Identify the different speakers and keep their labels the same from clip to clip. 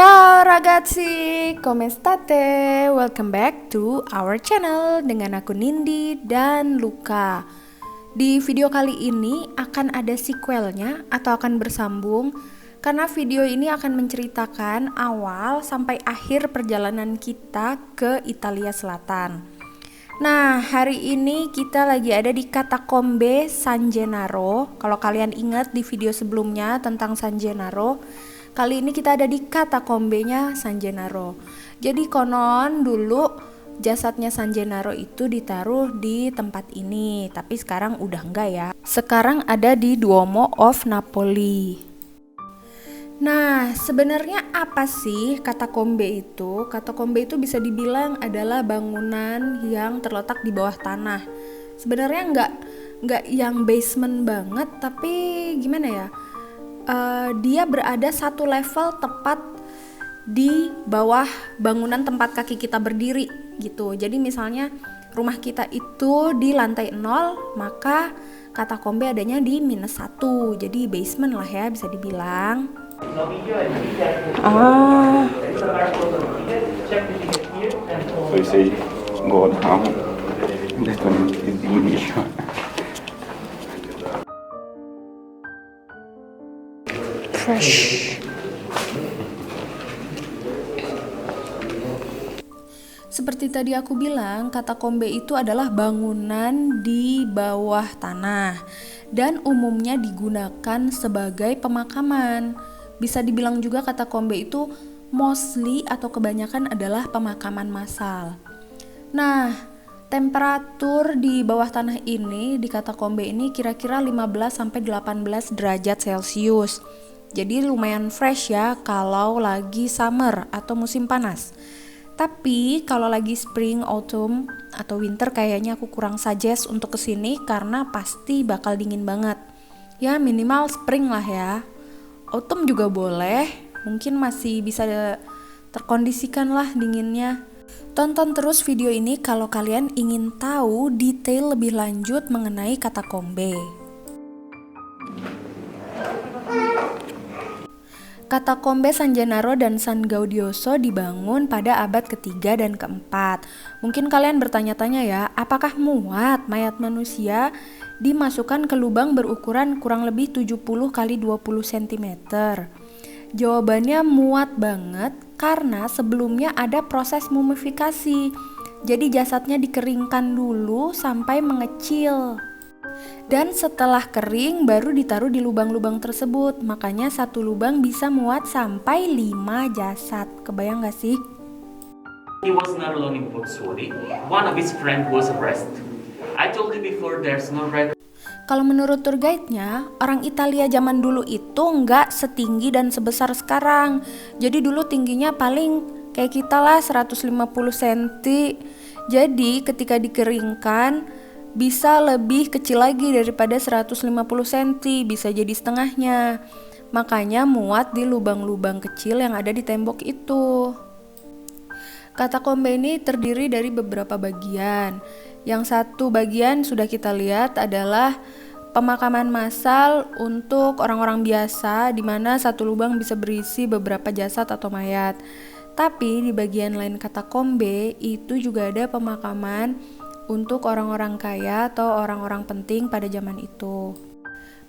Speaker 1: Ciao ragazzi, come state? Welcome back to our channel dengan aku Nindi dan Luka. Di video kali ini akan ada sequelnya atau akan bersambung karena video ini akan menceritakan awal sampai akhir perjalanan kita ke Italia Selatan. Nah, hari ini kita lagi ada di Katakombe San Gennaro. Kalau kalian ingat di video sebelumnya tentang San Gennaro, kali ini kita ada di Katakombenya San Gennaro. Jadi konon dulu jasadnya San Gennaro itu ditaruh di tempat ini, tapi sekarang udah enggak ya. Sekarang ada di Duomo of Napoli. Nah, sebenarnya apa sih katakombe itu? Katakombe itu bisa dibilang adalah bangunan yang terletak di bawah tanah. Sebenarnya nggak yang basement banget, tapi gimana ya? Dia berada satu level tepat di bawah bangunan tempat kaki kita berdiri gitu. Jadi misalnya rumah kita itu di lantai 0, maka katakombe adanya di -1. Jadi basement lah ya bisa dibilang.
Speaker 2: Ah. So you say go down, that one is the mission.
Speaker 1: Fresh. Seperti tadi aku bilang, katakombe itu adalah bangunan di bawah tanah dan umumnya digunakan sebagai pemakaman. Bisa dibilang juga katakombe itu mostly atau kebanyakan adalah pemakaman massal. Nah, temperatur di bawah tanah ini di katakombe ini kira-kira 15-18 derajat Celcius. Jadi lumayan fresh ya kalau lagi summer atau musim panas. Tapi kalau lagi spring, autumn, atau winter kayaknya aku kurang suggest untuk kesini karena pasti bakal dingin banget. Ya minimal spring lah ya. Autumn juga boleh, mungkin masih bisa terkondisikan lah dinginnya. Tonton terus video ini kalau kalian ingin tahu detail lebih lanjut mengenai katakombe. Katakombe San Gennaro dan San Gaudioso dibangun pada abad ketiga dan keempat. Mungkin kalian bertanya-tanya ya, apakah muat mayat manusia dimasukkan ke lubang berukuran kurang lebih 70 x 20 cm? Jawabannya muat banget karena sebelumnya ada proses mumifikasi. Jadi jasadnya dikeringkan dulu sampai mengecil. Dan setelah kering baru ditaruh di lubang-lubang tersebut. Makanya satu lubang bisa muat sampai 5 jasad. Kebayang gak sih?
Speaker 3: He was not alone in Pozzuoli. One of his friends was arrested. I told you before there's no record.
Speaker 1: Kalau menurut tour guide-nya, orang Italia zaman dulu itu nggak setinggi dan sebesar sekarang. Jadi dulu tingginya paling kayak kita lah 150 cm. Jadi ketika dikeringkan bisa lebih kecil lagi daripada 150 cm, bisa jadi setengahnya. Makanya muat di lubang-lubang kecil yang ada di tembok itu. Katakombe ini terdiri dari beberapa bagian. Yang satu bagian sudah kita lihat adalah pemakaman massal untuk orang-orang biasa, di mana satu lubang bisa berisi beberapa jasad atau mayat. Tapi di bagian lain katakombe itu juga ada pemakaman untuk orang-orang kaya atau orang-orang penting pada zaman itu.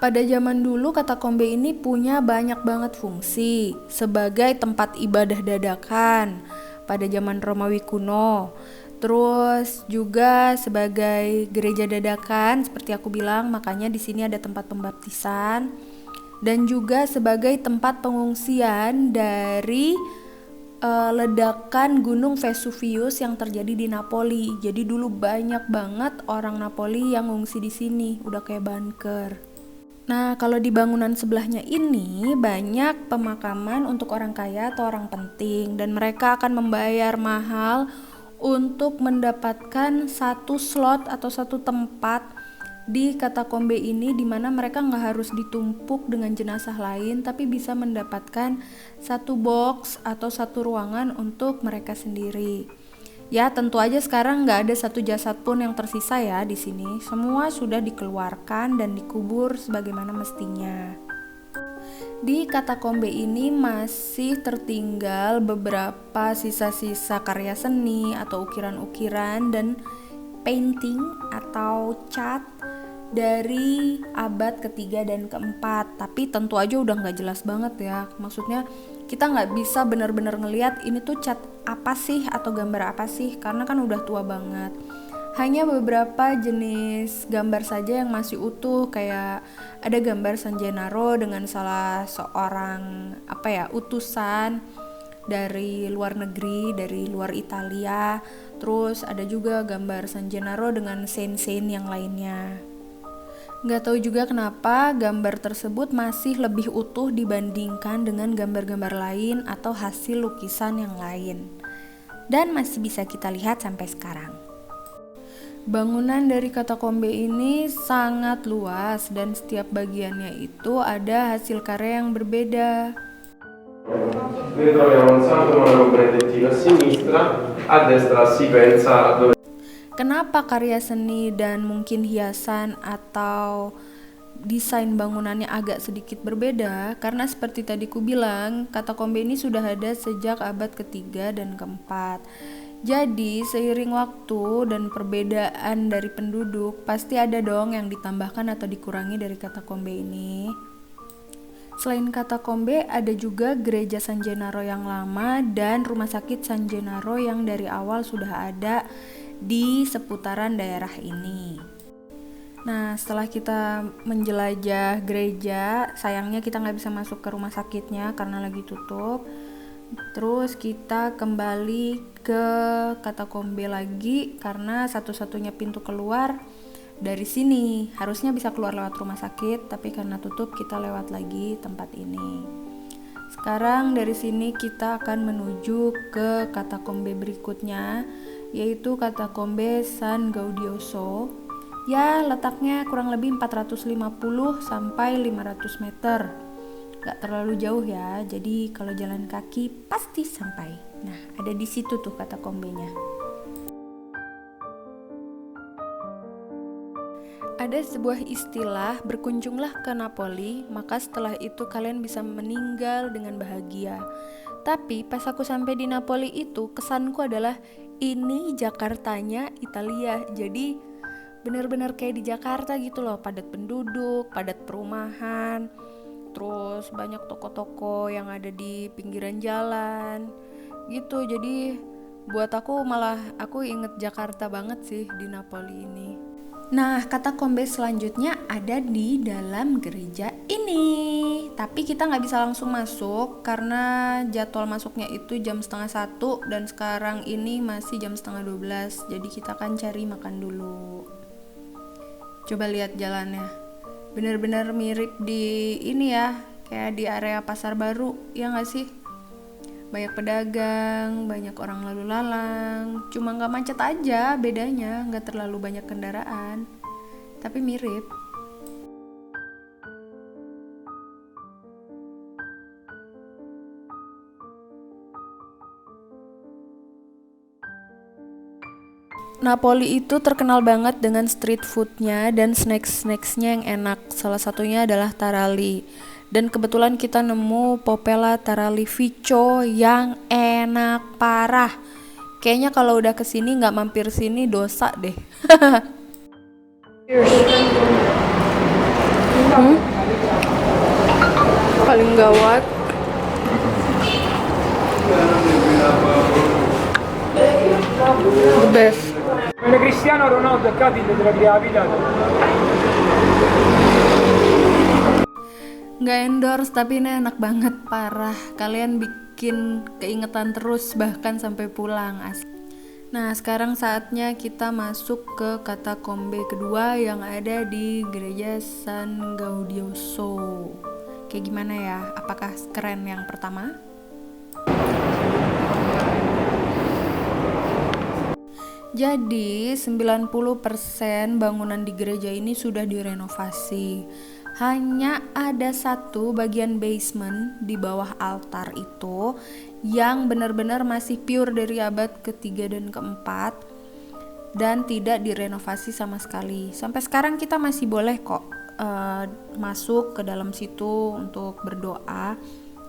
Speaker 1: Pada zaman dulu katakombe ini punya banyak banget fungsi sebagai tempat ibadah dadakan pada zaman Romawi kuno. Terus juga sebagai gereja dadakan seperti aku bilang, makanya di sini ada tempat pembaptisan dan juga sebagai tempat pengungsian dari ledakan Gunung Vesuvius yang terjadi di Napoli. Jadi dulu banyak banget orang Napoli yang ngungsi di sini, udah kayak bunker. Nah, kalau di bangunan sebelahnya ini banyak pemakaman untuk orang kaya atau orang penting dan mereka akan membayar mahal untuk mendapatkan satu slot atau satu tempat di katakombe ini, di mana mereka nggak harus ditumpuk dengan jenazah lain, tapi bisa mendapatkan satu box atau satu ruangan untuk mereka sendiri. Ya tentu aja sekarang nggak ada satu jasad pun yang tersisa ya di sini. Semua sudah dikeluarkan dan dikubur sebagaimana mestinya. Di katakombe ini masih tertinggal beberapa sisa-sisa karya seni atau ukiran-ukiran dan painting atau cat dari abad ketiga dan keempat. Tapi tentu aja udah nggak jelas banget ya. Maksudnya kita nggak bisa benar-benar ngelihat ini tuh cat apa sih atau gambar apa sih, karena kan udah tua banget. Hanya beberapa jenis gambar saja yang masih utuh, kayak ada gambar San Gennaro dengan salah seorang utusan dari luar negeri, dari luar Italia. Terus ada juga gambar San Gennaro dengan saint-saint yang lainnya. Nggak tahu juga kenapa gambar tersebut masih lebih utuh dibandingkan dengan gambar-gambar lain atau hasil lukisan yang lain. Dan masih bisa kita lihat sampai sekarang. Bangunan dari katakombe ini sangat luas dan setiap bagiannya itu ada hasil karya yang berbeda.
Speaker 4: Noi troviamo un Santo Monaco Benedettino a sinistra, a destra si pensa dove.
Speaker 1: Kenapa karya seni dan mungkin hiasan atau desain bangunannya agak sedikit berbeda? Karena seperti tadi ku bilang, katakombe ini sudah ada sejak abad ketiga dan keempat. Jadi seiring waktu dan perbedaan dari penduduk, pasti ada dong yang ditambahkan atau dikurangi dari katakombe ini. Selain katakombe, ada juga gereja San Gennaro yang lama dan rumah sakit San Gennaro yang dari awal sudah ada di seputaran daerah ini. Nah, setelah kita menjelajah gereja, sayangnya kita nggak bisa masuk ke rumah sakitnya karena lagi tutup. Terus kita kembali ke katakombe lagi karena satu-satunya pintu keluar dari sini. Harusnya bisa keluar lewat rumah sakit, tapi karena tutup kita lewat lagi tempat ini. Sekarang dari sini kita akan menuju ke katakombe berikutnya, yaitu katakombe San Gaudioso. Ya, letaknya kurang lebih 450 sampai 500 meter. Gak terlalu jauh ya, jadi kalau jalan kaki pasti sampai. Nah, ada di situ tuh katakombenya. Ada sebuah istilah, berkunjunglah ke Napoli, maka setelah itu kalian bisa meninggal dengan bahagia. Tapi pas aku sampai di Napoli itu, kesanku adalah ini Jakartanya Italia. Jadi benar-benar kayak di Jakarta gitu loh, padat penduduk, padat perumahan. Terus banyak toko-toko yang ada di pinggiran jalan gitu. Jadi buat aku inget Jakarta banget sih di Napoli ini. Nah, katakombe selanjutnya ada di dalam gereja ini. Tapi kita nggak bisa langsung masuk karena jadwal masuknya itu jam 12:30 dan sekarang ini masih jam 11:30. Jadi kita akan cari makan dulu. Coba lihat jalannya. Benar-benar mirip di ini ya, kayak di area pasar baru, ya nggak sih? Banyak pedagang, banyak orang lalu lalang. Cuma nggak macet aja, bedanya nggak terlalu banyak kendaraan, tapi mirip. Napoli itu terkenal banget dengan street foodnya dan snacks-snacksnya yang enak. Salah satunya adalah tarali. Dan kebetulan kita nemu Popella Tarali Vico yang enak parah. Kayaknya kalau udah kesini nggak mampir sini dosa deh. Paling gawat. The best.
Speaker 5: Come Cristiano Ronaldo a Capita della Gravità.
Speaker 1: Nggak endorse, tapi ini enak banget, parah. Kalian bikin keingetan terus bahkan sampai pulang. Nah, sekarang saatnya kita masuk ke katakombe kedua yang ada di gereja San Gaudioso. Kayak gimana ya? Apakah keren yang pertama? Jadi 90% bangunan di gereja ini sudah direnovasi. Hanya ada satu bagian basement di bawah altar itu yang benar-benar masih pure dari abad ketiga dan keempat dan tidak direnovasi sama sekali. Sampai sekarang kita masih boleh kok masuk ke dalam situ untuk berdoa.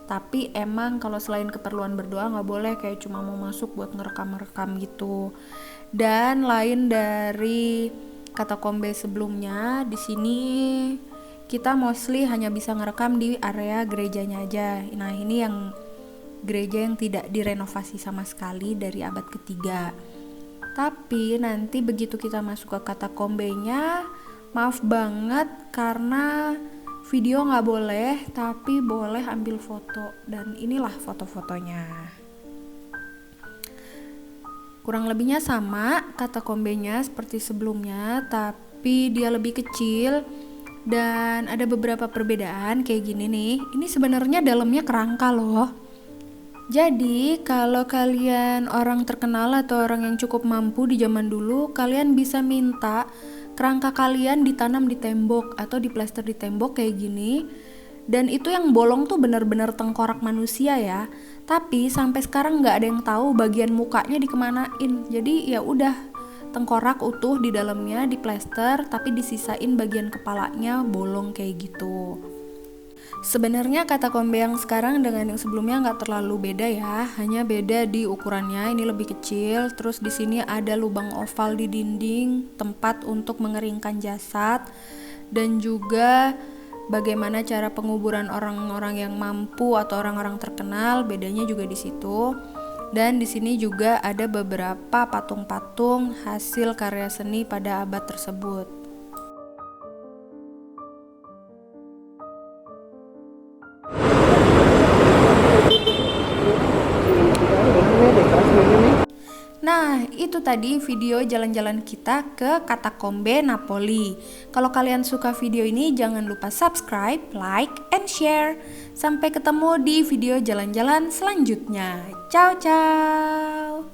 Speaker 1: Tapi emang kalau selain keperluan berdoa nggak boleh kayak cuma mau masuk buat ngerekam gitu. Dan lain dari katakombe sebelumnya, di sini kita mostly hanya bisa ngerekam di area gerejanya aja. Nah, ini yang gereja yang tidak direnovasi sama sekali dari abad ketiga. Tapi nanti begitu kita masuk ke katakombenya, maaf banget karena video nggak boleh, tapi boleh ambil foto. Dan inilah foto-fotonya. Kurang lebihnya sama katakombenya seperti sebelumnya, tapi dia lebih kecil. Dan ada beberapa perbedaan kayak gini nih. Ini sebenarnya dalamnya kerangka loh. Jadi kalau kalian orang terkenal atau orang yang cukup mampu di zaman dulu, kalian bisa minta kerangka kalian ditanam di tembok atau diplester di tembok kayak gini. Dan itu yang bolong tuh benar-benar tengkorak manusia ya. Tapi sampai sekarang nggak ada yang tahu bagian mukanya dikemanain. Jadi ya udah, tengkorak utuh di dalamnya diplester, tapi disisain bagian kepalanya bolong kayak gitu. Sebenarnya katakombe yang sekarang dengan yang sebelumnya nggak terlalu beda ya, hanya beda di ukurannya. Ini lebih kecil. Terus di sini ada lubang oval di dinding, tempat untuk mengeringkan jasad, dan juga bagaimana cara penguburan orang-orang yang mampu atau orang-orang terkenal, bedanya juga di situ. Dan di sini juga ada beberapa patung-patung hasil karya seni pada abad tersebut. Nah, itu tadi video jalan-jalan kita ke katakombe Napoli. Kalau kalian suka video ini, jangan lupa subscribe, like, and share. Sampai ketemu di video jalan-jalan selanjutnya. Ciao, ciao!